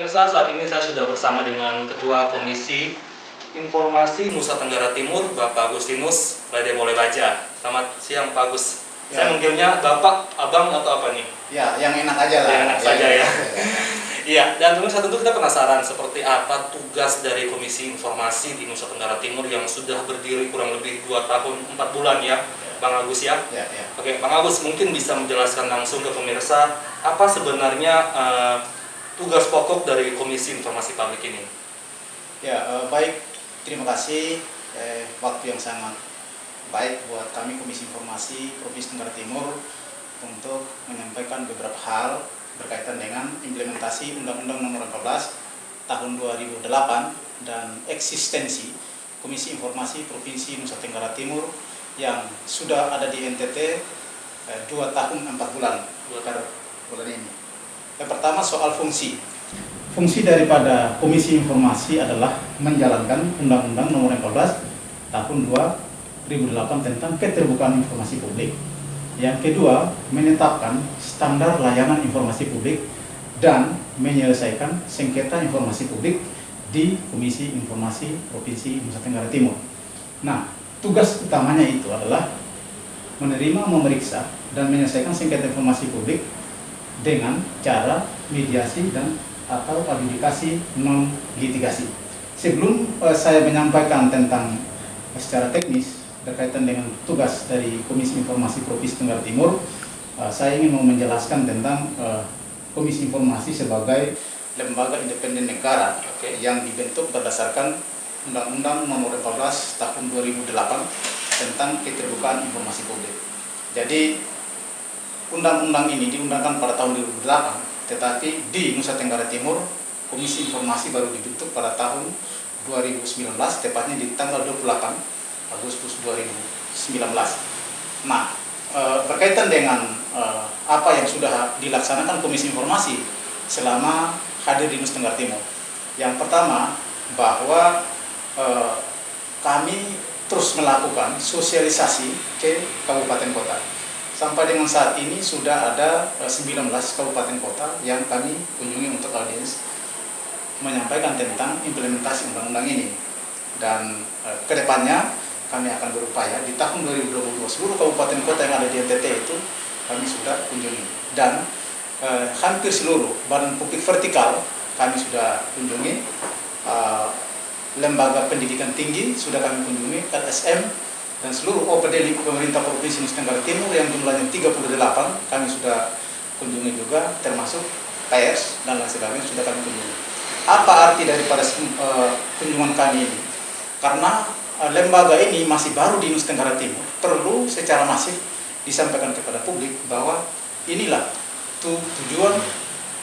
Pemirsa, saat ini saya sudah bersama dengan Ketua Komisi Informasi Nusa Tenggara Timur, Bapak Agustinus Lademole Baja. Selamat siang Pak Agus. Ya. Saya manggilnya Bapak, Abang atau apa nih? Ya, yang enak aja lah. Yang enak saja ya. Iya, dan tentu kita penasaran seperti apa tugas dari Komisi Informasi di Nusa Tenggara Timur yang sudah berdiri kurang lebih 2 tahun 4 bulan ya, Bang Agus ya. Oke, Bang Agus mungkin bisa menjelaskan langsung ke pemirsa apa sebenarnya tugas pokok dari Komisi Informasi Publik ini. Ya, baik. Terima kasih. Waktu yang sangat baik buat kami Komisi Informasi Provinsi Tenggara Timur untuk menyampaikan beberapa hal berkaitan dengan implementasi Undang-Undang Nomor 14 Tahun 2008 dan eksistensi Komisi Informasi Provinsi Nusa Tenggara Timur yang sudah ada di NTT 2 tahun 4 bulan bulan ini. Yang pertama soal fungsi. Fungsi daripada Komisi Informasi adalah menjalankan Undang-Undang Nomor 14 Tahun 2008 tentang keterbukaan informasi publik. Yang kedua, menetapkan standar layanan informasi publik dan menyelesaikan sengketa informasi publik di Komisi Informasi Provinsi Nusa Tenggara Timur. Nah, tugas utamanya itu adalah menerima, memeriksa, dan menyelesaikan sengketa informasi publik dengan cara mediasi dan atau adjudikasi non litigasi. Sebelum saya menyampaikan tentang secara teknis berkaitan dengan tugas dari Komisi Informasi Provinsi Tenggara Timur, saya ingin mau menjelaskan tentang Komisi Informasi sebagai lembaga independen negara yang dibentuk berdasarkan Undang-Undang Nomor 14 Tahun 2008 tentang keterbukaan informasi publik. Jadi undang-undang ini diundangkan pada tahun 2008, tetapi di Nusa Tenggara Timur Komisi Informasi baru dibentuk pada tahun 2019, tepatnya di tanggal 28 Agustus 2019. Nah, berkaitan dengan apa yang sudah dilaksanakan Komisi Informasi selama hadir di Nusa Tenggara Timur. Yang pertama, bahwa kami terus melakukan sosialisasi ke kabupaten kota. Sampai dengan saat ini sudah ada 19 kabupaten kota yang kami kunjungi untuk audiens menyampaikan tentang implementasi undang-undang ini. Dan kedepannya kami akan berupaya di tahun 2022 seluruh kabupaten kota yang ada di NTT itu kami sudah kunjungi. Dan hampir seluruh badan publik vertikal kami sudah kunjungi, lembaga pendidikan tinggi sudah kami kunjungi, LSM, dan seluruh OPD pemerintah Provinsi Nusa Tenggara Timur yang jumlahnya 38 kami sudah kunjungi juga, termasuk pers dan lain sebagainya sudah kami kunjungi. Apa arti daripada kunjungan kami ini? Karena lembaga ini masih baru di Nusa Tenggara Timur, perlu secara masif disampaikan kepada publik bahwa inilah tujuan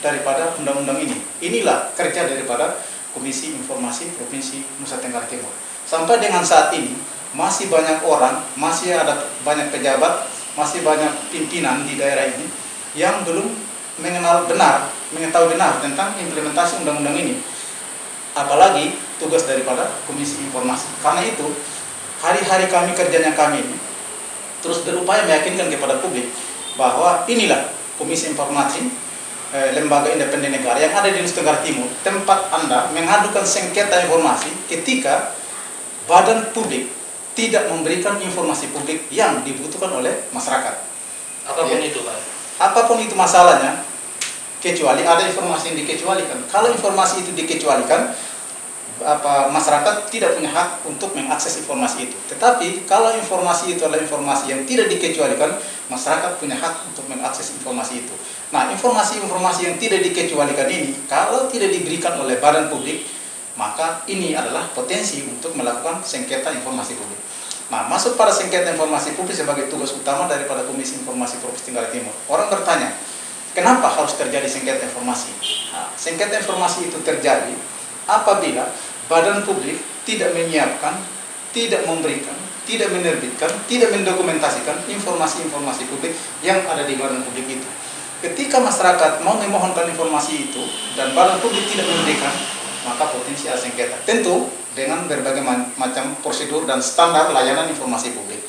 daripada undang-undang ini. Inilah kerja daripada Komisi Informasi Provinsi Nusa Tenggara Timur. Sampai dengan saat ini masih banyak orang, masih ada banyak pejabat, masih banyak pimpinan di daerah ini yang belum mengetahui benar tentang implementasi undang-undang ini. Apalagi tugas daripada Komisi Informasi. Karena itu, hari-hari kerjanya kami ini terus berupaya meyakinkan kepada publik bahwa inilah Komisi Informasi, lembaga independen negara yang ada di Nusa Tenggara Timur, tempat Anda mengadukan sengketa informasi ketika badan publik tidak memberikan informasi publik yang dibutuhkan oleh masyarakat. Apapun itu, Pak. Apapun itu masalahnya, kecuali ada informasi yang dikecualikan. Kalau informasi itu dikecualikan, masyarakat tidak punya hak untuk mengakses informasi itu. Tetapi kalau informasi itu adalah informasi yang tidak dikecualikan, masyarakat punya hak untuk mengakses informasi itu. Nah, informasi-informasi yang tidak dikecualikan ini, kalau tidak diberikan oleh badan publik, maka ini adalah potensi untuk melakukan sengketa informasi publik. Nah, masuk pada sengketa informasi publik sebagai tugas utama daripada Komisi Informasi Provinsi Tenggara Timur. Orang bertanya, kenapa harus terjadi sengketa informasi? Nah, sengketa informasi itu terjadi apabila badan publik tidak menyiapkan, tidak memberikan, tidak menerbitkan, tidak mendokumentasikan informasi-informasi publik yang ada di badan publik itu. Ketika masyarakat mau memohonkan informasi itu dan badan publik tidak memberikan, maka potensi ada sengketa. Tentu dengan berbagai macam prosedur dan standar layanan informasi publik.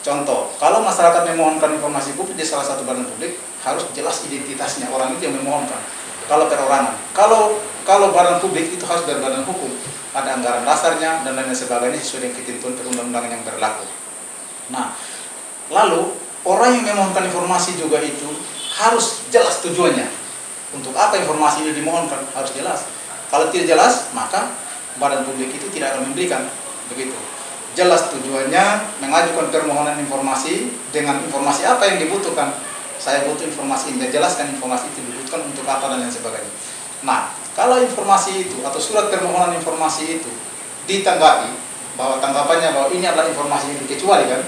Contoh, kalau masyarakat memohonkan informasi publik di salah satu badan publik, harus jelas identitasnya orang itu yang memohonkan. kalau perorangan. Kalau badan publik itu harus berbadan hukum, ada anggaran dasarnya dan lain sebagainya sesuai dengan ketentuan perundang-undangan yang berlaku. Nah, lalu orang yang memohonkan informasi juga itu harus jelas tujuannya. Untuk apa informasi ini dimohonkan harus jelas. Kalau tidak jelas, maka badan publik itu tidak akan memberikan. Begitu. Jelas tujuannya, mengajukan permohonan informasi dengan informasi apa yang dibutuhkan. Saya butuh informasi ini, jelaskan informasi itu dibutuhkan untuk apa dan lain sebagainya. Nah, kalau informasi itu atau surat permohonan informasi itu ditanggapi bahwa tanggapannya bahwa ini adalah informasi yang dikecualikan,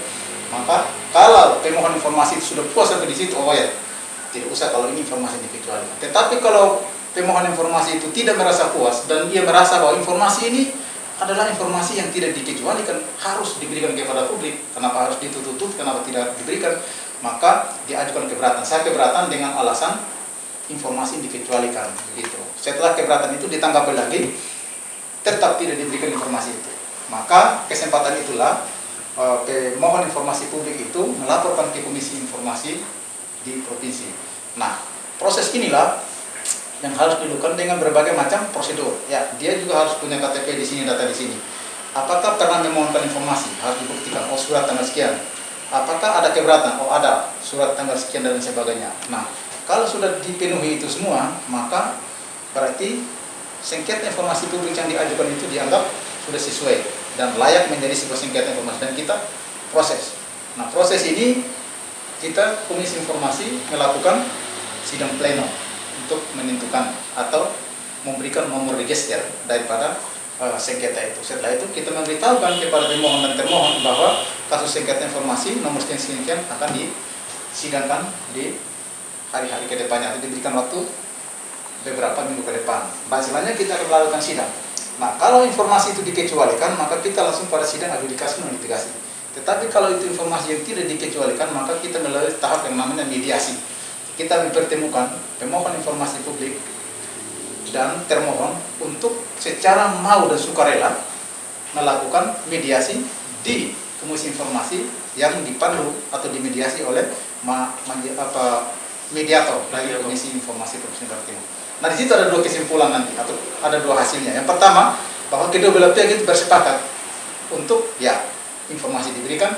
maka kalau pemohon informasi itu sudah puas sampai di situ, oh ya, tidak usah kalau ini informasi yang dikecualikan. Tetapi kalau pemohon informasi itu tidak merasa puas dan dia merasa bahwa informasi ini adalah informasi yang tidak dikecualikan, harus diberikan kepada publik, kenapa harus ditutup, kenapa tidak diberikan, maka diajukan keberatan. Saya keberatan dengan alasan informasi dikecualikan, begitu. Setelah keberatan itu ditanggapi lagi, tetap tidak diberikan informasi itu. Maka kesempatan itulah pemohon informasi publik itu melaporkan ke Komisi Informasi di provinsi. Nah, proses inilah yang harus dilakukan dengan berbagai macam prosedur. Ya, dia juga harus punya KTP di sini, data di sini. Apakah pernah memohonkan informasi? Harus dibuktikan. Oh, surat tanggal sekian. Apakah ada keberatan? Oh, ada surat tanggal sekian dan sebagainya. Nah, kalau sudah dipenuhi itu semua, maka berarti sengketa informasi publik yang diajukan itu dianggap sudah sesuai dan layak menjadi sebuah sengketa informasi dan kita proses. Nah, proses ini kita Komisi Informasi melakukan sidang pleno untuk menentukan atau memberikan nomor register daripada sengketa itu. Setelah itu kita memberitahukan kepada pemohon dan termohon bahwa kasus sengketa informasi nomor sekian akan disidangkan di hari-hari ke depannya atau diberikan waktu beberapa minggu ke depan. Hasilnya kita akan melakukan sidang. Nah, kalau informasi itu dikecualikan, maka kita langsung pada sidang adjudikasi non litigasi. Tetapi kalau itu informasi yang tidak dikecualikan, maka kita melalui tahap yang namanya mediasi. Kita mempertemukan pemohon informasi publik dan termohon untuk secara mau dan sukarela melakukan mediasi di Komisi Informasi yang dipandu atau dimediasi oleh mediator dari Komisi Informasi Provinsi Jawa Timur. Nah, di situ ada dua kesimpulan nanti atau ada dua hasilnya. Yang pertama, bahwa kedua belah pihak itu bersepakat untuk ya informasi diberikan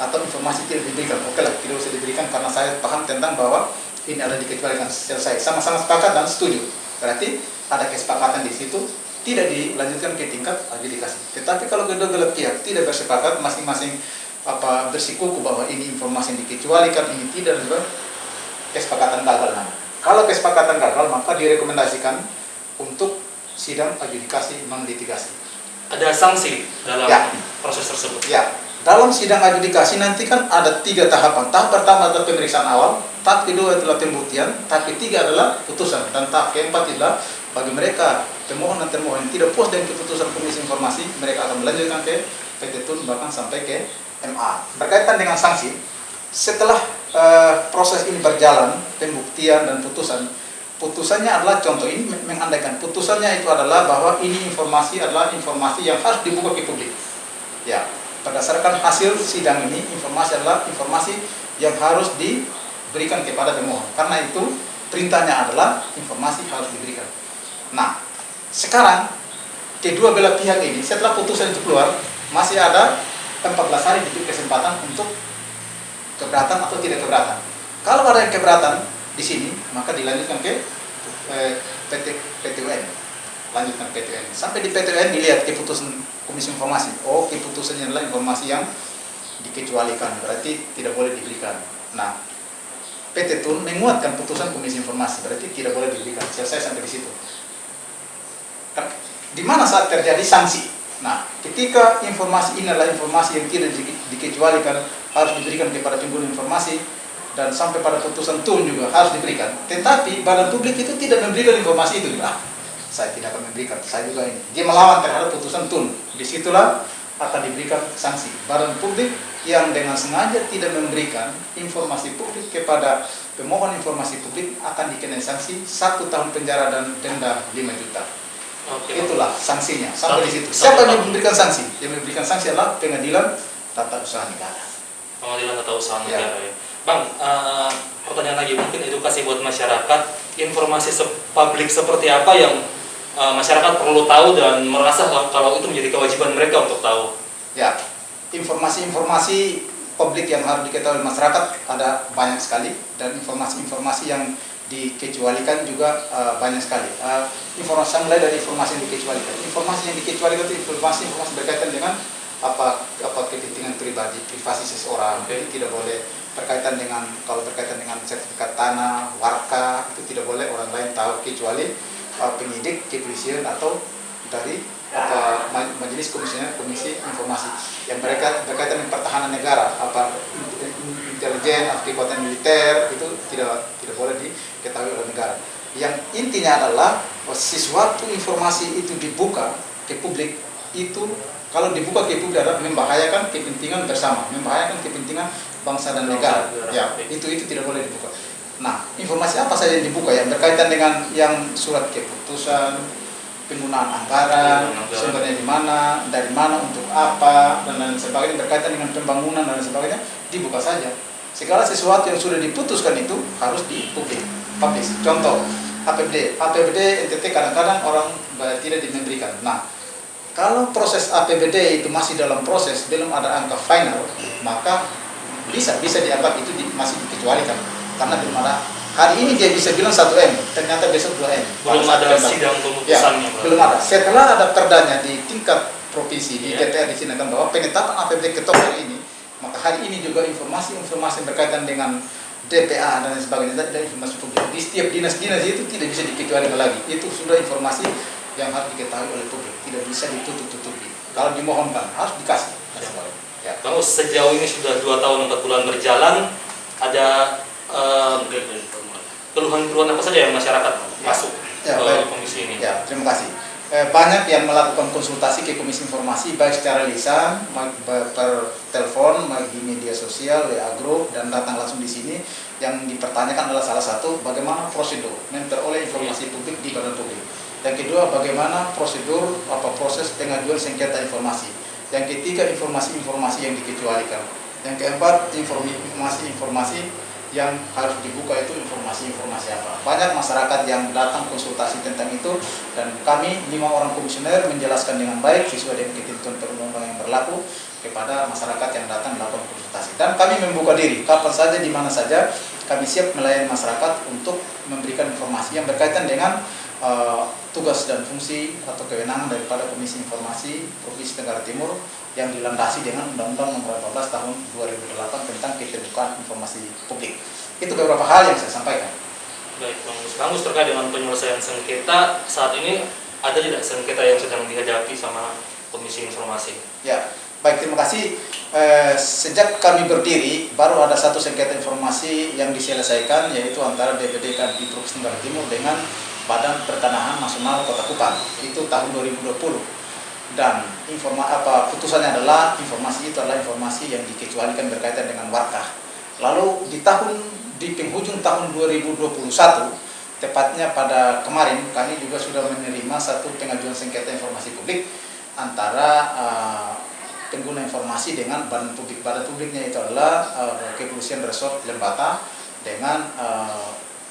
atau informasi tidak diberikan. Oke lah, tidak usah diberikan karena saya paham tentang bahwa ini ada dikecualikan, selesai. Sama-sama sepakat dan setuju. Berarti ada kesepakatan di situ, tidak dilanjutkan ke tingkat adjudikasi. Tetapi kalau kedua belah pihak tidak bersepakat, masing-masing bersikuku bahwa ini informasi yang dikecualikan, ini tidak, kesepakatan gagal. Kalau kesepakatan gagal, maka direkomendasikan untuk sidang adjudikasi non litigasi. Ada sanksi dalam proses tersebut? Ya. Dalam sidang adjudikasi nanti kan ada 3 tahapan. Tahap pertama adalah pemeriksaan awal, tahap kedua adalah pembuktian, tahap ketiga adalah putusan, dan tahap keempat adalah bagi mereka pemohon dan termohon yang tidak puas dengan keputusan Komisi Informasi, mereka akan melanjutkan ke PT Tun bahkan sampai ke MA. Berkaitan dengan sanksi, setelah proses ini berjalan, pembuktian dan putusannya adalah contoh ini mengandaikan putusannya itu adalah bahwa ini informasi adalah informasi yang harus dibuka ke publik. Ya, berdasarkan hasil sidang ini, informasi adalah informasi yang harus diberikan kepada pemohon. Karena itu perintahnya adalah informasi harus diberikan. Nah, sekarang kedua belah pihak ini setelah putusan itu keluar masih ada 14 hari diberi kesempatan untuk keberatan atau tidak keberatan. Kalau ada yang keberatan di sini, maka dilanjutkan ke PT-UN. Lanjutkan PT-UN. Sampai di PT-UN dilihat keputusan Komisi Informasi. Oh, keputusannya adalah informasi yang dikecualikan, berarti tidak boleh diberikan. Nah, PT Tun menguatkan putusan Komisi Informasi, berarti tidak boleh diberikan. Selesai sampai di situ. Di mana saat terjadi sanksi? Nah, ketika informasi ini adalah informasi yang tidak dikecualikan, harus diberikan kepada pengguna informasi, dan sampai pada putusan Tun juga harus diberikan. Tetapi badan publik itu tidak memberikan informasi itu. Saya tidak akan memberikan, saya juga ini. Dia melawan terhadap putusan Tun. Disitulah akan diberikan sanksi. Badan publik yang dengan sengaja tidak memberikan informasi publik kepada pemohon informasi publik akan dikenai sanksi 1 tahun penjara dan denda 5 juta. Oke. Itulah sanksinya. Sampai di situ. Siapa yang memberikan sanksi? Yang memberikan sanksi adalah Pengadilan Tata Usaha Negara. Pengadilan Tata Usaha Negara ya. Bang, pertanyaan lagi mungkin edukasi buat masyarakat, informasi publik seperti apa yang masyarakat perlu tahu dan merasa kalau itu menjadi kewajiban mereka untuk tahu? Ya, informasi-informasi publik yang harus diketahui masyarakat ada banyak sekali, dan informasi-informasi yang dikecualikan juga banyak sekali. Informasi mulai dari informasi yang dikecualikan. Informasi yang dikecualikan itu informasi berkaitan dengan apa kepentingan privasi seseorang. Jadi tidak boleh berkaitan dengan, kalau berkaitan dengan sertifikat tanah, warga, itu tidak boleh orang lain tahu kecuali penyidik, kepolisian, atau dari majelis komisi informasi yang mereka berkaitan dengan pertahanan negara, intelijen, kekuatan militer, itu tidak boleh diketahui oleh negara. Yang intinya adalah sesuatu informasi itu dibuka ke publik, itu kalau dibuka ke publik adalah membahayakan kepentingan bersama, membahayakan kepentingan bangsa dan negara. Ya, itu tidak boleh dibuka. Nah, informasi apa saja yang dibuka yang berkaitan dengan yang surat keputusan, penggunaan anggaran, sumbernya di mana, dari mana, untuk apa, dan lain sebagainya, berkaitan dengan pembangunan dan sebagainya, dibuka saja. Segala sesuatu yang sudah diputuskan itu harus dipublish. Contoh, APBD NTT kadang-kadang orang tidak memberikan. Nah, kalau proses APBD itu masih dalam proses, belum ada angka final, maka bisa dianggap itu masih dikecualikan, karena belum ada. Hari ini dia bisa bilang 1M, ternyata besok 2M. Belum ada sidang pemutusannya. Ya, belum ada. Setelah ada perdanya di tingkat provinsi, di DPR di sini, bahwa penetapan APBD ketok hari ini, maka hari ini juga informasi berkaitan dengan DPA dan sebagainya, dan informasi publik di setiap dinas-dinas itu tidak bisa dikecualikan lagi. Itu sudah informasi yang harus diketahui oleh publik, tidak bisa ditutup-tutupi. Kalau dimohonkan harus dikasih. Ya. Bang, sejauh ini sudah 2 tahun 4 bulan berjalan, ada keluhan-keluhan apa saja yang masyarakat masuk ke komisi ini? Ya, terima kasih. Banyak yang melakukan konsultasi ke Komisi Informasi, baik secara lisan, per telepon, di media sosial, WA group, dan datang langsung di sini. Yang dipertanyakan adalah salah satu, bagaimana prosedur memperoleh informasi publik di badan publik. Yang kedua, bagaimana prosedur proses pengajuan sengketa informasi. Yang ketiga, informasi-informasi yang dikecualikan. Yang keempat, informasi-informasi yang harus dibuka itu informasi-informasi apa. Banyak masyarakat yang datang konsultasi tentang itu, dan kami 5 orang komisioner menjelaskan dengan baik sesuai dengan ketentuan perundang-undangan yang berlaku kepada masyarakat yang datang melakukan konsultasi. Dan kami membuka diri kapan saja, di mana saja, kami siap melayani masyarakat untuk memberikan informasi yang berkaitan dengan tugas dan fungsi atau kewenangan daripada Komisi Informasi Provinsi Tenggara Timur yang dilandasi dengan Undang-Undang Nomor 14 Tahun 2008 tentang keterbukaan informasi publik. Itu beberapa hal yang saya sampaikan. Baik, Bang Gus, terkait dengan penyelesaian sengketa saat ini, ada tidak sengketa yang sedang dihadapi sama Komisi Informasi? Ya, baik, terima kasih. Sejak kami berdiri, baru ada satu sengketa informasi yang diselesaikan, yaitu antara DPD di Provinsi Tenggara Timur dengan Badan Pertanahan Nasional Kota Kupang. Itu tahun 2020. Dan putusannya adalah informasi itu adalah informasi yang dikecualikan berkaitan dengan warkah. Lalu di penghujung tahun 2021, tepatnya pada kemarin, kami juga sudah menerima satu pengajuan sengketa informasi publik antara pengguna informasi dengan badan publik. Badan publiknya itu adalah Kepolisian Resort Lembata dengan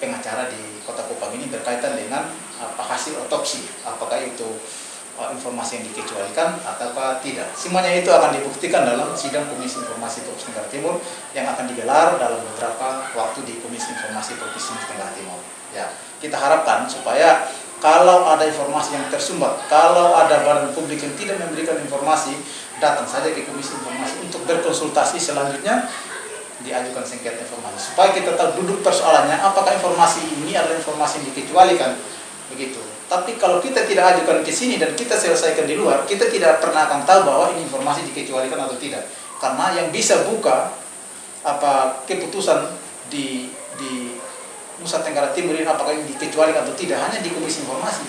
pengacara di Kota Kupang ini berkaitan dengan hasil otopsi, apakah itu informasi yang dikecualikan ataukah tidak. Semuanya itu akan dibuktikan dalam sidang Komisi Informasi Provinsi Tenggara Timur yang akan digelar dalam beberapa waktu di Komisi Informasi Provinsi Tenggara Timur. Ya, kita harapkan supaya kalau ada informasi yang tersumbat, kalau ada badan publik yang tidak memberikan informasi, datang saja ke Komisi Informasi untuk berkonsultasi, selanjutnya diajukan sengketa informasi supaya kita tahu duduk persoalannya, apakah informasi ini adalah informasi yang dikecualikan, begitu. Tapi kalau kita tidak ajukan ke sini dan kita selesaikan di luar, kita tidak pernah akan tahu bahwa ini informasi dikecualikan atau tidak. Karena yang bisa buka keputusan di Nusa Tenggara Timur ini apakah ini dikecualikan atau tidak, hanya di Komisi Informasi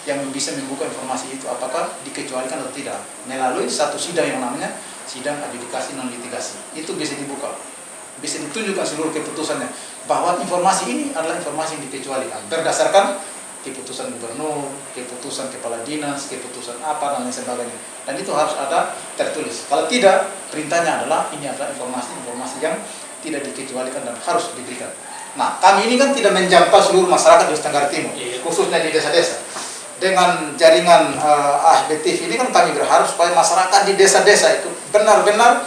yang bisa membuka informasi itu apakah dikecualikan atau tidak melalui satu sidang yang namanya sidang adjudikasi non litigasi. Itu bisa dibuka, bisa ditunjukkan seluruh keputusannya bahwa informasi ini adalah informasi yang dikecualikan berdasarkan keputusan gubernur, keputusan kepala dinas, keputusan apa dan lain sebagainya. Dan itu harus ada tertulis. Kalau tidak, perintahnya adalah ini adalah informasi yang tidak dikecualikan dan harus diberikan. Nah, kami ini kan tidak menjangkau seluruh masyarakat di Nusa Tenggara Timur, khususnya di desa-desa. Dengan jaringan AHBTV ini kan kami berharap supaya masyarakat di desa-desa itu benar-benar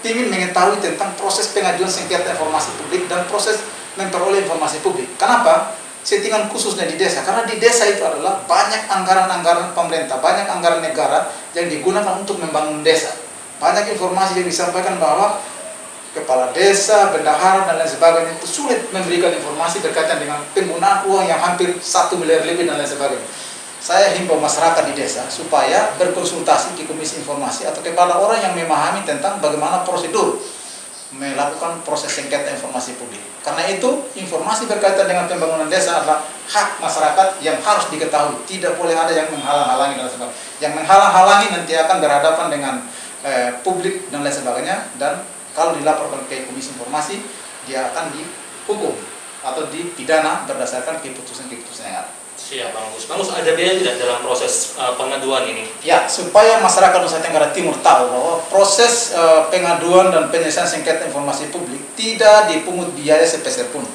ingin mengetahui tentang proses pengajuan sengketa informasi publik dan proses memperoleh informasi publik. Kenapa? Settingan khususnya di desa, karena di desa itu adalah banyak anggaran-anggaran pemerintah, banyak anggaran negara yang digunakan untuk membangun desa. Banyak informasi yang disampaikan bahwa kepala desa, bendahara, dan lain sebagainya itu sulit memberikan informasi berkaitan dengan penggunaan uang yang hampir 1 miliar lebih dan lain sebagainya. Saya himbau masyarakat di desa supaya berkonsultasi di Komisi Informasi atau kepada orang yang memahami tentang bagaimana prosedur melakukan proses sengketa informasi publik. Karena itu, informasi berkaitan dengan pembangunan desa adalah hak masyarakat yang harus diketahui. Tidak boleh ada yang menghalang-halangi dan sebagainya. Yang menghalang-halangi nanti akan berhadapan dengan publik dan lain sebagainya. Dan kalau dilaporkan ke Komisi Informasi, dia akan dihukum atau dipidana berdasarkan keputusan-keputusan yang ada. Siap, Bang Agus. Bang Agus, ada biaya tidak dalam proses pengaduan ini? Ya, supaya masyarakat Nusa Tenggara Timur tahu bahwa proses pengaduan dan penyelesaian sengketa informasi publik tidak dipungut biaya sepeser pun.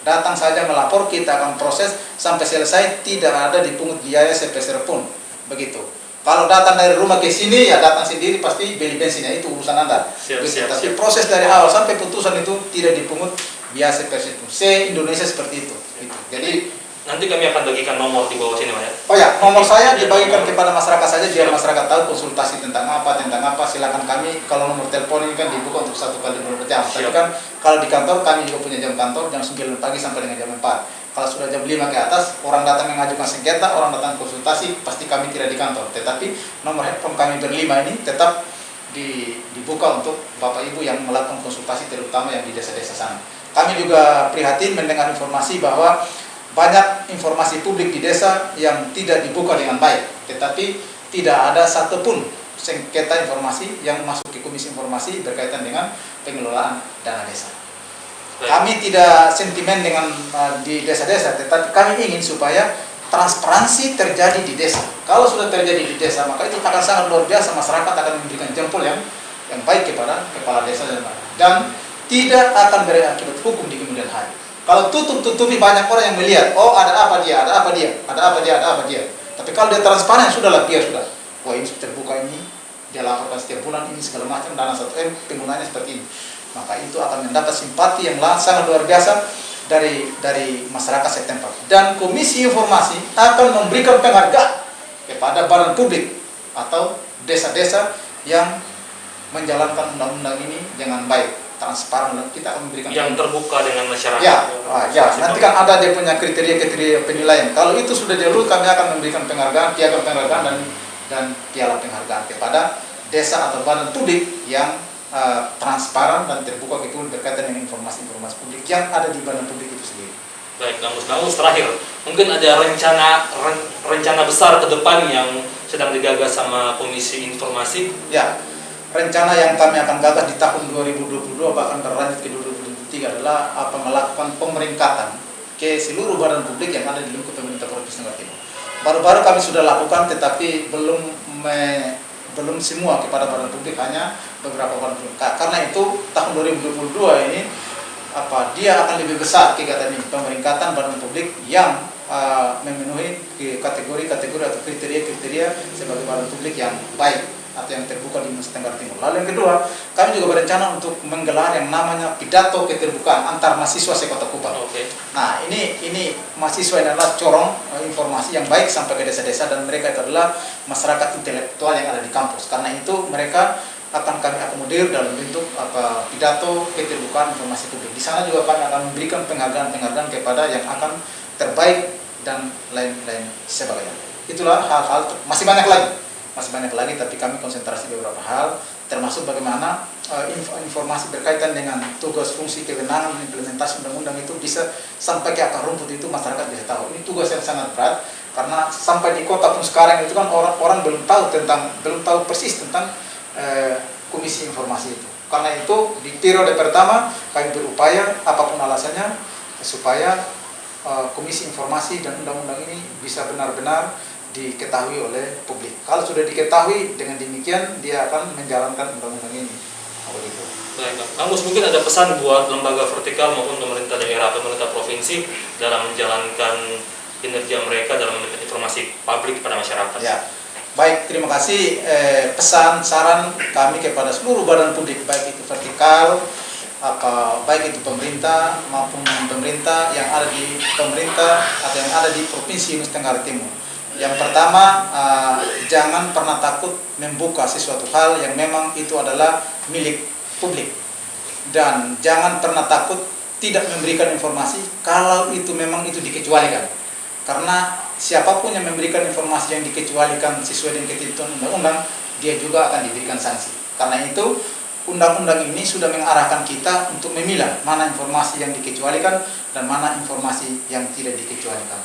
Datang saja melapor, kita akan proses sampai selesai, tidak ada dipungut biaya sepeser pun. Begitu. Kalau datang dari rumah ke sini, ya datang sendiri pasti beli bensinnya, itu urusan Anda. Tapi proses dari awal sampai putusan itu tidak dipungut biaya sepeser pun. Se-Indonesia seperti itu. Gitu. Jadi nanti kami akan bagikan nomor di bawah sini, Pak ya. Oh ya, nomor saya dibagikan kepada masyarakat saja biar masyarakat tahu konsultasi tentang apa. Silakan kami, kalau nomor telepon ini kan dibuka untuk 1 kali 24 jam. Tapi kan kalau di kantor kami juga punya jam kantor jam 9 pagi sampai dengan jam 4. Kalau sudah jam 5 ke atas, orang datang mengajukan sengketa, orang datang konsultasi, pasti kami tidak di kantor. Tetapi nomor handphone kami berlima ini tetap dibuka untuk Bapak Ibu yang melakukan konsultasi, terutama yang di desa-desa sana. Kami juga prihatin mendengar informasi bahwa banyak informasi publik di desa yang tidak dibuka dengan baik, tetapi tidak ada satupun sengketa informasi yang masuk ke Komisi Informasi berkaitan dengan pengelolaan dana desa. Kami tidak sentimen dengan di desa-desa, tetapi kami ingin supaya transparansi terjadi di desa. Kalau sudah terjadi di desa, maka itu akan sangat luar biasa, masyarakat akan memberikan jempol yang baik kepada kepala desa dan tidak akan berakibat hukum di kemudian hari. Kalau tutup-tutupi, banyak orang yang melihat, oh ada apa dia. Tapi kalau dia transparan, sudahlah, biar sudah. Wah, ini terbuka ini, dia laporkan setiap bulan ini segala macam, dana 1M, penggunaannya seperti ini. Maka itu akan mendapat simpati yang sangat luar biasa dari masyarakat setempat. Dan Komisi Informasi akan memberikan penghargaan kepada badan publik atau desa-desa yang menjalankan undang-undang ini dengan baik, transparan, dan kita akan memberikan yang terbuka dengan masyarakat. Ya, nanti kan ada dia punya kriteria penilaian. Kalau itu sudah dilalui, kami akan memberikan penghargaan, piagam penghargaan dan piala penghargaan kepada desa atau badan publik yang transparan dan terbuka ke publik berkaitan dengan informasi-informasi publik yang ada di badan publik itu sendiri. Baik, Bang Agus, terakhir, mungkin ada rencana besar ke depan yang sedang digagas sama Komisi Informasi? Ya, rencana yang kami akan gagas di tahun 2022 bahkan berlanjut ke 2023 adalah melakukan pemeringkatan ke seluruh badan publik yang ada di lingkup pemerintah Provinsi Tenggara Timur. Baru-baru kami sudah lakukan, tetapi belum semua kepada badan publik, hanya beberapa badan publik. Karena itu tahun 2022 ini dia akan lebih besar kegiatan ini, pemeringkatan badan publik yang memenuhi kategori-kategori atau kriteria-kriteria sebagai badan publik yang baik atau yang terbuka di Nusa Tenggara Timur. Lalu yang kedua, kami juga berencana untuk menggelar yang namanya pidato keterbukaan antar mahasiswa sekota Kupang. Nah, ini mahasiswa ini adalah corong informasi yang baik sampai ke desa-desa, dan mereka itu adalah masyarakat intelektual yang ada di kampus. Karena itu mereka akan kami akomodir dalam bentuk pidato keterbukaan informasi publik. Di sana juga kami akan memberikan penghargaan kepada yang akan terbaik dan lain-lain sebagainya. Itulah hal-hal, masih banyak lagi, tapi kami konsentrasi beberapa hal, termasuk bagaimana informasi berkaitan dengan tugas, fungsi, kewenangan, implementasi undang-undang itu bisa sampai ke akar rumput, itu masyarakat bisa tahu. Ini tugas yang sangat berat, karena sampai di kota pun sekarang itu kan orang belum tahu persis tentang Komisi Informasi itu. Karena itu di periode pertama kami berupaya apapun alasannya supaya Komisi Informasi dan undang-undang ini bisa benar-benar diketahui oleh publik. Kalau sudah diketahui, dengan demikian dia akan menjalankan undang-undang ini. Baik, Kang Gus, mungkin ada pesan buat lembaga vertikal maupun pemerintah daerah, pemerintah provinsi dalam menjalankan kinerja mereka dalam memberikan informasi publik kepada masyarakat. Ya, baik, terima kasih. Pesan, saran kami kepada seluruh badan publik, baik itu vertikal, baik itu pemerintah maupun pemerintah yang ada di pemerintah atau yang ada di Provinsi Nusa Tenggara Timur. Yang pertama, jangan pernah takut membuka sesuatu hal yang memang itu adalah milik publik. Dan jangan pernah takut tidak memberikan informasi kalau itu memang itu dikecualikan. Karena siapapun yang memberikan informasi yang dikecualikan sesuai dengan ketentuan undang-undang, dia juga akan diberikan sanksi. Karena itu, undang-undang ini sudah mengarahkan kita untuk memilah mana informasi yang dikecualikan dan mana informasi yang tidak dikecualikan.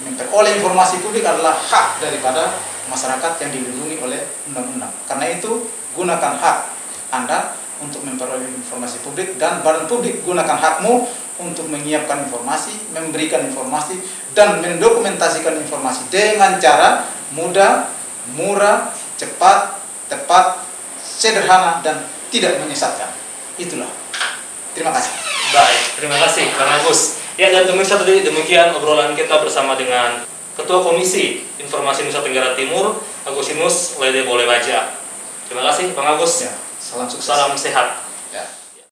Memperoleh informasi publik adalah hak daripada masyarakat yang dilindungi oleh undang-undang. Karena itu, gunakan hak Anda untuk memperoleh informasi publik, dan badan publik gunakan hakmu untuk menyiapkan informasi, memberikan informasi, dan mendokumentasikan informasi dengan cara mudah, murah, cepat, tepat, sederhana, dan tidak menyesatkan. Itulah. Terima kasih. Baik, terima kasih Kang Agus. Ya, dan pemirsa, tadi demikian obrolan kita bersama dengan Ketua Komisi Informasi Nusa Tenggara Timur, Agustinus Lede Bolewaja. Terima kasih Bang Agus. Ya, salam sukses. Salam sehat. Ya.